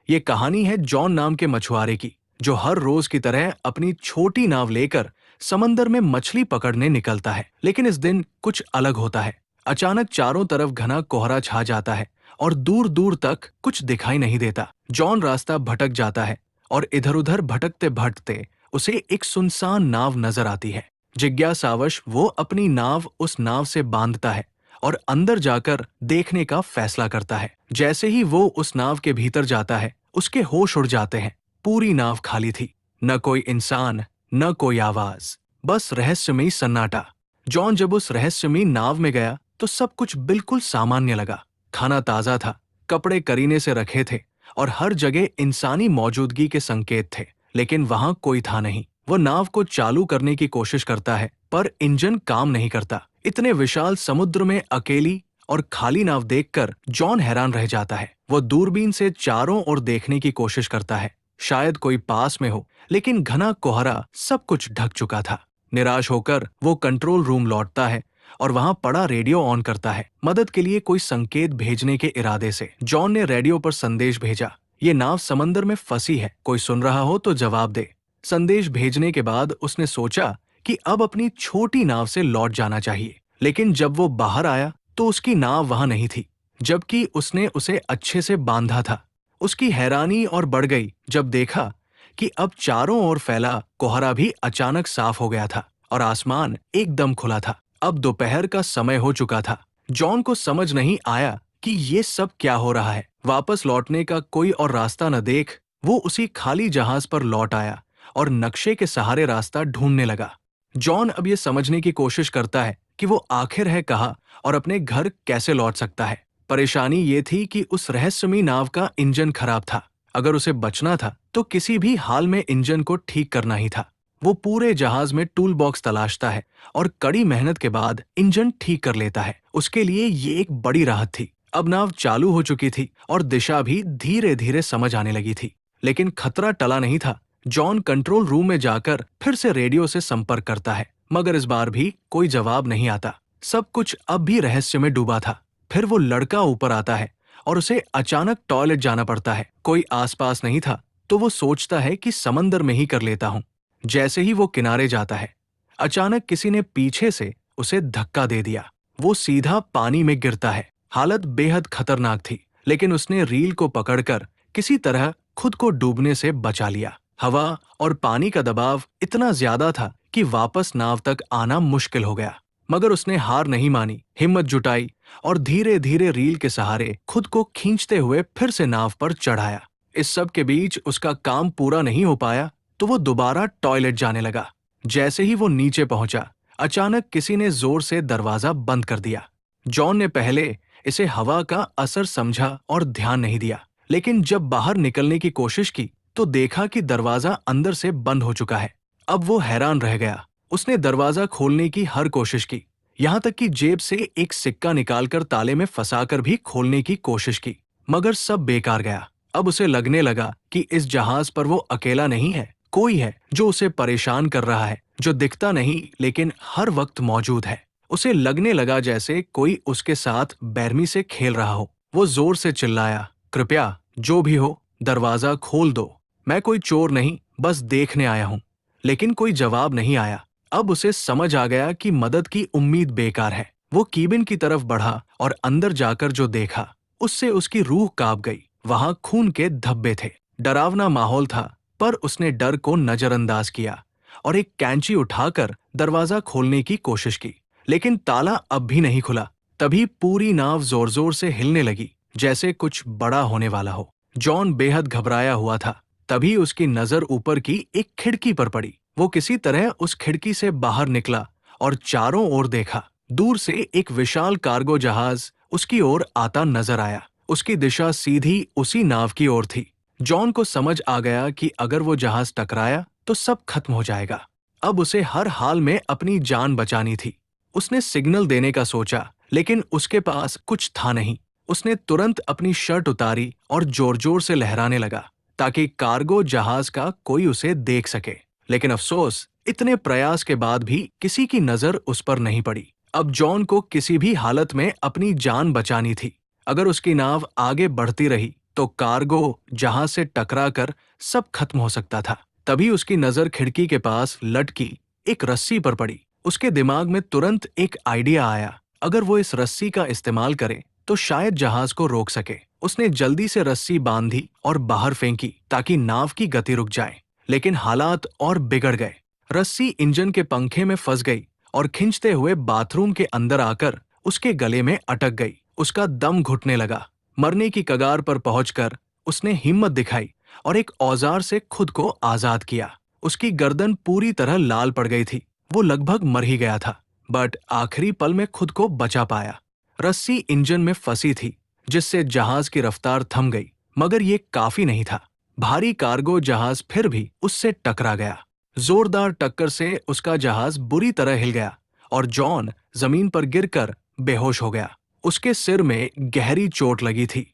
ये कहानी है जॉन नाम के मछुआरे की, जो हर रोज की तरह अपनी छोटी नाव लेकर समंदर में मछली पकड़ने निकलता है। लेकिन इस दिन कुछ अलग होता है। अचानक चारों तरफ घना कोहरा छा जाता है और दूर दूर तक कुछ दिखाई नहीं देता। जॉन रास्ता भटक जाता है और इधर उधर भटकते भटकते उसे एक सुनसान नाव नजर आती है। जिज्ञासावश वो अपनी नाव उस नाव से बांधता है और अंदर जाकर देखने का फैसला करता है। जैसे ही वो उस नाव के भीतर जाता है, उसके होश उड़ जाते हैं। पूरी नाव खाली थी, न कोई इंसान, न कोई आवाज, बस रहस्यमयी सन्नाटा। जॉन जब उस रहस्यमयी नाव में गया तो सब कुछ बिल्कुल सामान्य लगा। खाना ताजा था, कपड़े करीने से रखे थे और हर जगह इंसानी मौजूदगी के संकेत थे। लेकिन वहां कोई था नहीं। वो नाव को चालू करने की कोशिश करता है, पर इंजन काम नहीं करता। इतने विशाल समुद्र में अकेली और खाली नाव देखकर जॉन हैरान रह जाता है। वो दूरबीन से चारों ओर देखने की कोशिश करता है, शायद कोई पास में हो, लेकिन घना कोहरा सब कुछ ढक चुका था। निराश होकर वो कंट्रोल रूम लौटता है और वहां पड़ा रेडियो ऑन करता है। मदद के लिए कोई संकेत भेजने के इरादे से जॉन ने रेडियो पर संदेश भेजा, ये नाव समंदर में फंसी है, कोई सुन रहा हो तो जवाब दे। संदेश भेजने के बाद उसने सोचा कि अब अपनी छोटी नाव से लौट जाना चाहिए। लेकिन जब वो बाहर आया तो उसकी नाव वहां नहीं थी, जबकि उसने उसे अच्छे से बांधा था। उसकी हैरानी और बढ़ गई जब देखा कि अब चारों ओर फैला कोहरा भी अचानक साफ हो गया था और आसमान एकदम खुला था। अब दोपहर का समय हो चुका था। जॉन को समझ नहीं आया कि ये सब क्या हो रहा है। वापस लौटने का कोई और रास्ता न देख वो उसी खाली जहाज पर लौट आया और नक्शे के सहारे रास्ता ढूंढने लगा। जॉन अब ये समझने की कोशिश करता है कि वो आखिर है कहाँ और अपने घर कैसे लौट सकता है। परेशानी ये थी कि उस रहस्यमयी नाव का इंजन खराब था। अगर उसे बचना था तो किसी भी हाल में इंजन को ठीक करना ही था। वो पूरे जहाज में टूल बॉक्स तलाशता है और कड़ी मेहनत के बाद इंजन ठीक कर लेता है। उसके लिए ये एक बड़ी राहत थी। अब नाव चालू हो चुकी थी और दिशा भी धीरे धीरे समझ आने लगी थी। लेकिन खतरा टला नहीं था। जॉन कंट्रोल रूम में जाकर फिर से रेडियो से संपर्क करता है, मगर इस बार भी कोई जवाब नहीं आता। सब कुछ अब भी रहस्य में डूबा था। फिर वो लड़का ऊपर आता है और उसे अचानक टॉयलेट जाना पड़ता है। कोई आसपास नहीं था तो वो सोचता है कि समंदर में ही कर लेता हूँ। जैसे ही वो किनारे जाता है, अचानक किसी ने पीछे से उसे धक्का दे दिया। वो सीधा पानी में गिरता है। हालत बेहद खतरनाक थी, लेकिन उसने रील को पकड़कर किसी तरह खुद को डूबने से बचा लिया। हवा और पानी का दबाव इतना ज्यादा था कि वापस नाव तक आना मुश्किल हो गया, मगर उसने हार नहीं मानी, हिम्मत जुटाई और धीरे धीरे रील के सहारे खुद को खींचते हुए फिर से नाव पर चढ़ाया। इस सब के बीच उसका काम पूरा नहीं हो पाया तो वो दोबारा टॉयलेट जाने लगा। जैसे ही वो नीचे पहुंचा, अचानक किसी ने जोर से दरवाजा बंद कर दिया। जॉन ने पहले इसे हवा का असर समझा और ध्यान नहीं दिया, लेकिन जब बाहर निकलने की कोशिश की तो देखा कि दरवाजा अंदर से बंद हो चुका है। अब वो हैरान रह गया। उसने दरवाजा खोलने की हर कोशिश की, यहाँ तक कि जेब से एक सिक्का निकालकर ताले में फंसाकर भी खोलने की कोशिश की, मगर सब बेकार गया। अब उसे लगने लगा कि इस जहाज पर वो अकेला नहीं है, कोई है जो उसे परेशान कर रहा है, जो दिखता नहीं लेकिन हर वक्त मौजूद है। उसे लगने लगा जैसे कोई उसके साथ बेरहमी से खेल रहा हो। वो जोर से चिल्लाया, कृपया जो भी हो दरवाजा खोल दो, मैं कोई चोर नहीं, बस देखने आया हूँ। लेकिन कोई जवाब नहीं आया। अब उसे समझ आ गया कि मदद की उम्मीद बेकार है। वो कीबिन की तरफ बढ़ा और अंदर जाकर जो देखा उससे उसकी रूह कांप गई। वहां खून के धब्बे थे। डरावना माहौल था, पर उसने डर को नजरअंदाज किया और एक कैंची उठाकर दरवाजा खोलने की कोशिश की, लेकिन ताला अब भी नहीं खुला। तभी पूरी नाव जोर जोर से हिलने लगी, जैसे कुछ बड़ा होने वाला हो। जॉन बेहद घबराया हुआ था। तभी उसकी नजर ऊपर की एक खिड़की पर पड़ी। वो किसी तरह उस खिड़की से बाहर निकला और चारों ओर देखा। दूर से एक विशाल कार्गो जहाज उसकी ओर आता नजर आया। उसकी दिशा सीधी उसी नाव की ओर थी। जॉन को समझ आ गया कि अगर वो जहाज टकराया तो सब खत्म हो जाएगा। अब उसे हर हाल में अपनी जान बचानी थी। उसने सिग्नल देने का सोचा, लेकिन उसके पास कुछ था नहीं। उसने तुरंत अपनी शर्ट उतारी और जोर जोर से लहराने लगा ताकि कार्गो जहाज का कोई उसे देख सके। लेकिन अफसोस, इतने प्रयास के बाद भी किसी की नजर उस पर नहीं पड़ी। अब जॉन को किसी भी हालत में अपनी जान बचानी थी। अगर उसकी नाव आगे बढ़ती रही तो कार्गो जहाज से टकराकर सब खत्म हो सकता था। तभी उसकी नजर खिड़की के पास लटकी एक रस्सी पर पड़ी। उसके दिमाग में तुरंत एक आइडिया आया, अगर वो इस रस्सी का इस्तेमाल करे तो शायद जहाज को रोक सके। उसने जल्दी से रस्सी बांधी और बाहर फेंकी ताकि नाव की गति रुक जाए। लेकिन हालात और बिगड़ गए। रस्सी इंजन के पंखे में फंस गई और खींचते हुए बाथरूम के अंदर आकर उसके गले में अटक गई। उसका दम घुटने लगा। मरने की कगार पर पहुंचकर उसने हिम्मत दिखाई और एक औजार से खुद को आजाद किया। उसकी गर्दन पूरी तरह लाल पड़ गई थी। वो लगभग मर ही गया था, बट आखिरी पल में खुद को बचा पाया। रस्सी इंजन में फंसी थी, जिससे जहाज की रफ्तार थम गई, मगर ये काफी नहीं था। भारी कार्गो जहाज फिर भी उससे टकरा गया। जोरदार टक्कर से उसका जहाज बुरी तरह हिल गया और जॉन जमीन पर गिरकर बेहोश हो गया। उसके सिर में गहरी चोट लगी थी।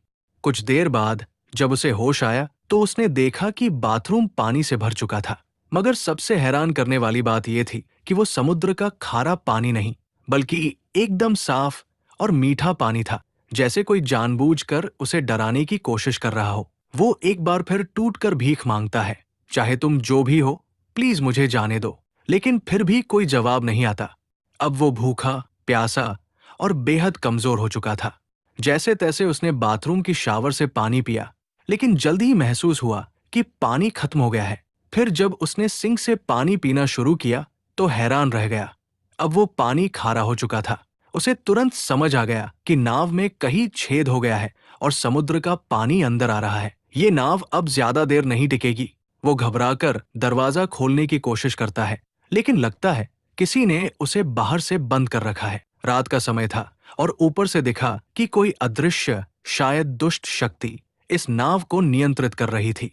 कुछ देर बाद जब उसे होश आया तो उसने देखा कि बाथरूम पानी से भर चुका था। मगर सबसे हैरान करने वाली बात यह थी कि वो समुद्र का खारा पानी नहीं, बल्कि एकदम साफ और मीठा पानी था, जैसे कोई जानबूझकर उसे डराने की कोशिश कर रहा हो। वो एक बार फिर टूटकर भीख मांगता है, चाहे तुम जो भी हो, प्लीज मुझे जाने दो। लेकिन फिर भी कोई जवाब नहीं आता। अब वो भूखा, प्यासा और बेहद कमजोर हो चुका था। जैसे तैसे उसने बाथरूम की शावर से पानी पिया, लेकिन जल्दी ही महसूस हुआ कि पानी खत्म हो गया है। फिर जब उसने सिंक से पानी पीना शुरू किया तो हैरान रह गया। अब वो पानी खारा हो चुका था। उसे तुरंत समझ आ गया कि नाव में कहीं छेद हो गया है और समुद्र का पानी अंदर आ रहा है। ये नाव अब ज्यादा देर नहीं टिकेगी। वो घबराकर दरवाजा खोलने की कोशिश करता है, लेकिन लगता है किसी ने उसे बाहर से बंद कर रखा है। रात का समय था और ऊपर से दिखा कि कोई अदृश्य, शायद दुष्ट शक्ति इस नाव को नियंत्रित कर रही थी।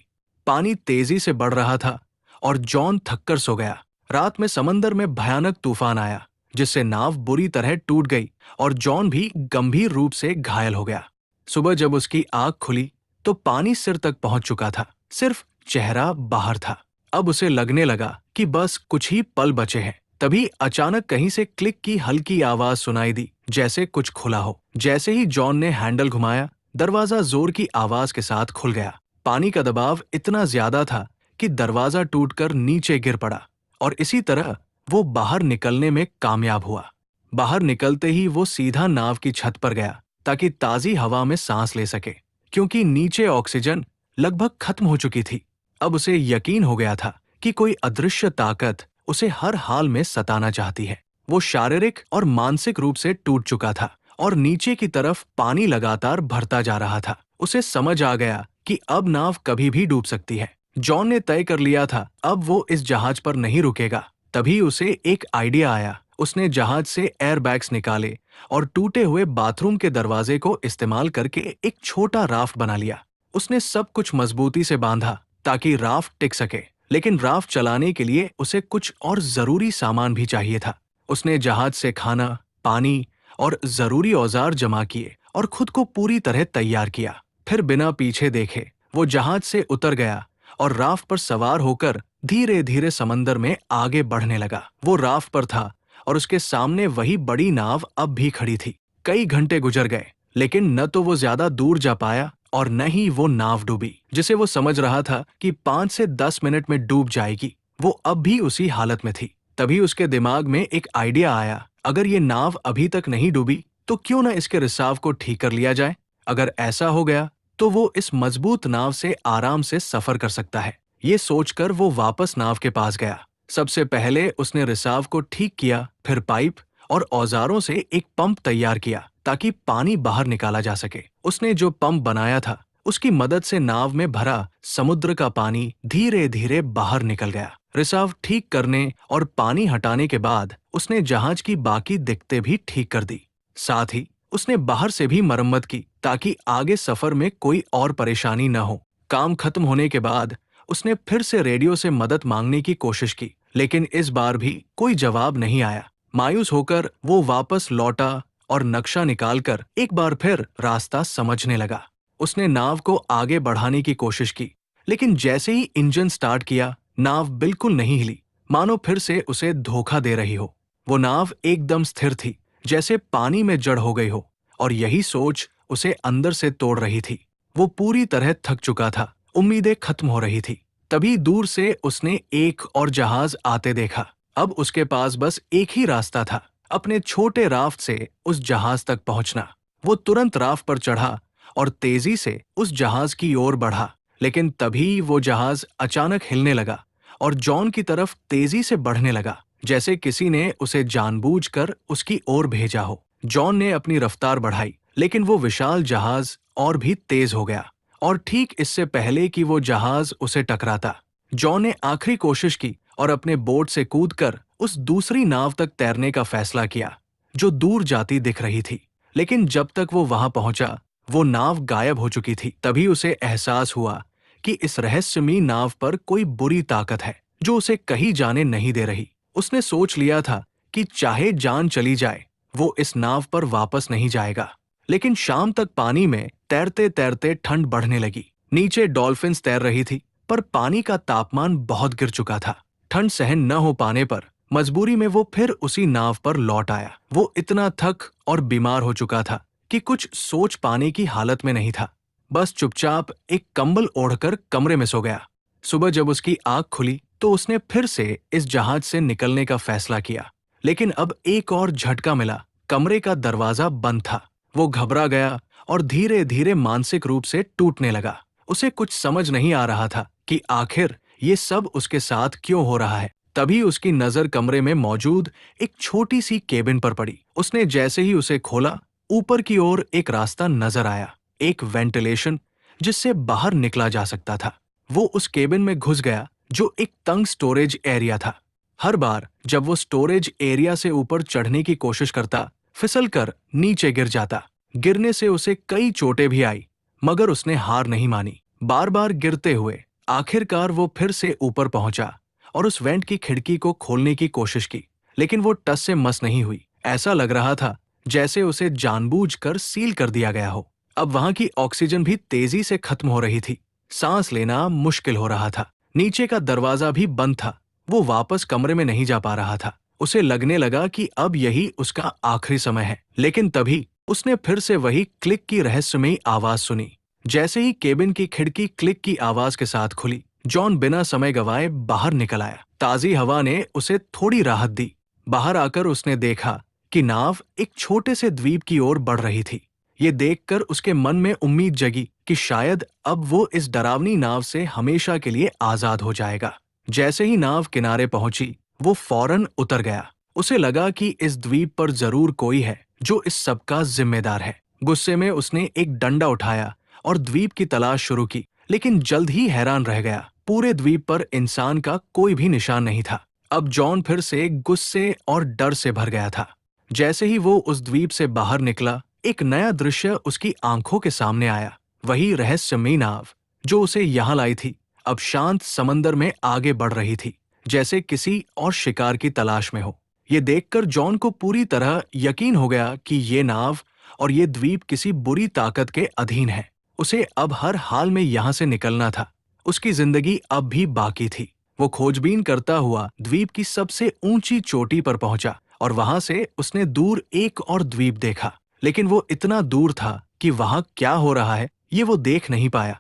पानी तेजी से बढ़ रहा था और जॉन थककर सो गया। रात में समंदर में भयानक तूफान आया, जिससे नाव बुरी तरह टूट गई और जॉन भी गंभीर रूप से घायल हो गया। सुबह जब उसकी आंख खुली तो पानी सिर तक पहुंच चुका था, सिर्फ चेहरा बाहर था। अब उसे लगने लगा कि बस कुछ ही पल बचे हैं। तभी अचानक कहीं से क्लिक की हल्की आवाज सुनाई दी, जैसे कुछ खुला हो। जैसे ही जॉन ने हैंडल घुमाया, दरवाजा जोर की आवाज के साथ खुल गया। पानी का दबाव इतना ज्यादा था कि दरवाजा टूटकर नीचे गिर पड़ा और इसी तरह वो बाहर निकलने में कामयाब हुआ। बाहर निकलते ही वो सीधा नाव की छत पर गया ताकि ताजी हवा में सांस ले सके, क्योंकि नीचे ऑक्सीजन लगभग खत्म हो चुकी थी। अब उसे यकीन हो गया था कि कोई अदृश्य ताकत उसे हर हाल में सताना चाहती है। वो शारीरिक और मानसिक रूप से टूट चुका था और नीचे की तरफ पानी लगातार भरता जा रहा था। उसे समझ आ गया कि अब नाव कभी भी डूब सकती है। जॉन ने तय कर लिया था अब वो इस जहाज पर नहीं रुकेगा। तभी उसे एक आइडिया आया। उसने जहाज से एयरबैग्स निकाले और टूटे हुए बाथरूम के दरवाजे को इस्तेमाल करके एक छोटा राफ्ट बना लिया। उसने सब कुछ मजबूती से बांधा ताकि राफ्ट टिक सके, लेकिन राफ्ट चलाने के लिए उसे कुछ और जरूरी सामान भी चाहिए था। उसने जहाज से खाना, पानी और जरूरी औजार जमा किए और खुद को पूरी तरह तैयार किया। फिर बिना पीछे देखे वो जहाज से उतर गया और राफ्ट पर सवार होकर धीरे धीरे समंदर में आगे बढ़ने लगा। वो राफ्ट पर था और उसके सामने वही बड़ी नाव अब भी खड़ी थी। कई घंटे गुजर गए, लेकिन न तो वो ज्यादा दूर जा पाया और न ही वो नाव डूबी, जिसे वो समझ रहा था कि 5 से 10 मिनट में डूब जाएगी। वो अब भी उसी हालत में थी। तभी उसके दिमाग में एक आइडिया आया, अगर ये नाव अभी तक नहीं डूबी तो क्यों न इसके रिसाव को ठीक कर लिया जाए। अगर ऐसा हो गया तो वो इस मजबूत नाव से आराम से सफर कर सकता है। ये सोचकर वो वापस नाव के पास गया। सबसे पहले उसने रिसाव को ठीक किया, फिर पाइप और औजारों से एक पंप तैयार किया ताकि पानी बाहर निकाला जा सके। उसने जो पंप बनाया था उसकी मदद से नाव में भरा समुद्र का पानी धीरे धीरे बाहर निकल गया। रिसाव ठीक करने और पानी हटाने के बाद उसने जहाज की बाकी दिक्कतें भी ठीक कर दी। साथ ही उसने बाहर से भी मरम्मत की ताकि आगे सफर में कोई और परेशानी न हो। काम खत्म होने के बाद उसने फिर से रेडियो से मदद मांगने की कोशिश की, लेकिन इस बार भी कोई जवाब नहीं आया। मायूस होकर वो वापस लौटा और नक्शा निकालकर एक बार फिर रास्ता समझने लगा। उसने नाव को आगे बढ़ाने की कोशिश की, लेकिन जैसे ही इंजन स्टार्ट किया, नाव बिल्कुल नहीं हिली, मानो फिर से उसे धोखा दे रही हो। वो नाव एकदम स्थिर थी, जैसे पानी में जड़ हो गई हो, और यही सोच उसे अंदर से तोड़ रही थी। वो पूरी तरह थक चुका था, उम्मीदें खत्म हो रही थी। तभी दूर से उसने एक और जहाज आते देखा। अब उसके पास बस एक ही रास्ता था, अपने छोटे राफ्ट से उस जहाज तक पहुंचना। वो तुरंत राफ्ट पर चढ़ा और तेजी से उस जहाज की ओर बढ़ा। लेकिन तभी वो जहाज अचानक हिलने लगा और जॉन की तरफ तेजी से बढ़ने लगा, जैसे किसी ने उसे जानबूझकर उसकी ओर भेजा हो। जॉन ने अपनी रफ्तार बढ़ाई, लेकिन वो विशाल जहाज और भी तेज हो गया, और ठीक इससे पहले कि वो जहाज उसे टकराता, जॉन ने आखिरी कोशिश की और अपने बोट से कूदकर उस दूसरी नाव तक तैरने का फैसला किया, जो दूर जाती दिख रही थी। लेकिन जब तक वो वहां पहुंचा, वो नाव गायब हो चुकी थी। तभी उसे एहसास हुआ कि इस रहस्यमयी नाव पर कोई बुरी ताकत है, जो उसे कहीं जाने नहीं दे रही। उसने सोच लिया था कि चाहे जान चली जाए, वो इस नाव पर वापस नहीं जाएगा। लेकिन शाम तक पानी में तैरते तैरते ठंड बढ़ने लगी। नीचे डॉल्फिन्स तैर रही थी, पर पानी का तापमान बहुत गिर चुका था। ठंड सहन न हो पाने पर मजबूरी में वो फिर उसी नाव पर लौट आया। वो इतना थक और बीमार हो चुका था कि कुछ सोच पाने की हालत में नहीं था। बस चुपचाप एक कंबल ओढ़कर कमरे में सो गया। सुबह जब उसकी आंख खुली तो उसने फिर से इस जहाज से निकलने का फैसला किया। लेकिन अब एक और झटका मिला। कमरे का दरवाजा बंद था। वो घबरा गया और धीरे धीरे मानसिक रूप से टूटने लगा। उसे कुछ समझ नहीं आ रहा था कि आखिर ये सब उसके साथ क्यों हो रहा है। तभी उसकी नजर कमरे में मौजूद एक छोटी सी केबिन पर पड़ी। उसने जैसे ही उसे खोला, ऊपर की ओर एक रास्ता नजर आया, एक वेंटिलेशन जिससे बाहर निकला जा सकता था। वो उस केबिन में घुस गया, जो एक तंग स्टोरेज एरिया था। हर बार जब वो स्टोरेज एरिया से ऊपर चढ़ने की कोशिश करता, फिसलकर नीचे गिर जाता। गिरने से उसे कई चोटें भी आई, मगर उसने हार नहीं मानी। बार बार गिरते हुए आखिरकार वो फिर से ऊपर पहुंचा और उस वेंट की खिड़की को खोलने की कोशिश की, लेकिन वो टस से मस नहीं हुई। ऐसा लग रहा था जैसे उसे जानबूझकर सील कर दिया गया हो। अब वहां की ऑक्सीजन भी तेजी से खत्म हो रही थी। सांस लेना मुश्किल हो रहा था। नीचे का दरवाजा भी बंद था। वो वापस कमरे में नहीं जा पा रहा था। उसे लगने लगा कि अब यही उसका आखिरी समय है। लेकिन तभी उसने फिर से वही क्लिक की रहस्यमयी आवाज सुनी। जैसे ही केबिन की खिड़की क्लिक की आवाज के साथ खुली, जॉन बिना समय गवाए बाहर निकल आया। ताजी हवा ने उसे थोड़ी राहत दी। बाहर आकर उसने देखा कि नाव एक छोटे से द्वीप की ओर बढ़ रही थी। ये देखकर उसके मन में उम्मीद जगी कि शायद अब वो इस डरावनी नाव से हमेशा के लिए आजाद हो जाएगा। जैसे ही नाव किनारे पहुंची, वो फौरन उतर गया। उसे लगा कि इस द्वीप पर जरूर कोई है जो इस सब का जिम्मेदार है। गुस्से में उसने एक डंडा उठाया और द्वीप की तलाश शुरू की, लेकिन जल्द ही हैरान रह गया। पूरे द्वीप पर इंसान का कोई भी निशान नहीं था। अब जॉन फिर से गुस्से और डर से भर गया था। जैसे ही वो उस द्वीप से बाहर निकला, एक नया दृश्य उसकी आंखों के सामने आया। वही रहस्यमयी नाव जो उसे यहाँ लाई थी, अब शांत समंदर में आगे बढ़ रही थी, जैसे किसी और शिकार की तलाश में हो। ये देखकर जॉन को पूरी तरह यकीन हो गया कि ये नाव और ये द्वीप किसी बुरी ताकत के अधीन है। उसे अब हर हाल में यहाँ से निकलना था। उसकी जिंदगी अब भी बाकी थी। वो खोजबीन करता हुआ द्वीप की सबसे ऊंची चोटी पर पहुंचा और वहां से उसने दूर एक और द्वीप देखा, लेकिन वो इतना दूर था कि वहां क्या हो रहा है ये वो देख नहीं पाया।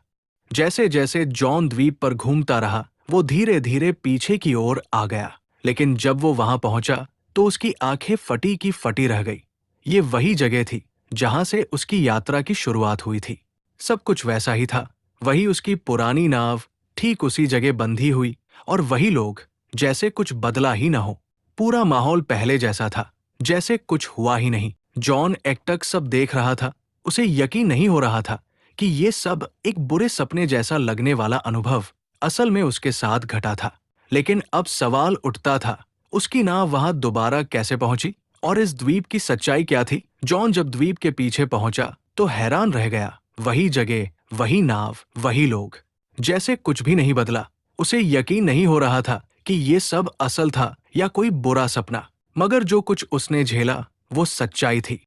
जैसे जैसे जॉन द्वीप पर घूमता रहा, वो धीरे धीरे पीछे की ओर आ गया। लेकिन जब वो वहां पहुंचा तो उसकी आंखें फटी की फटी रह गई। ये वही जगह थी जहां से उसकी यात्रा की शुरुआत हुई थी। सब कुछ वैसा ही था। वही उसकी पुरानी नाव ठीक उसी जगह बंधी हुई, और वही लोग, जैसे कुछ बदला ही न हो। पूरा माहौल पहले जैसा था, जैसे कुछ हुआ ही नहीं। जॉन एकटक सब देख रहा था। उसे यकीन नहीं हो रहा था कि ये सब एक बुरे सपने जैसा लगने वाला अनुभव असल में उसके साथ घटा था। लेकिन अब सवाल उठता था, उसकी नाव वहां दोबारा कैसे पहुंची, और इस द्वीप की सच्चाई क्या थी? जॉन जब द्वीप के पीछे पहुंचा तो हैरान रह गया। वही जगह, वही नाव, वही लोग, जैसे कुछ भी नहीं बदला। उसे यकीन नहीं हो रहा था कि ये सब असल था या कोई बुरा सपना। मगर जो कुछ उसने झेला वो सच्चाई थी।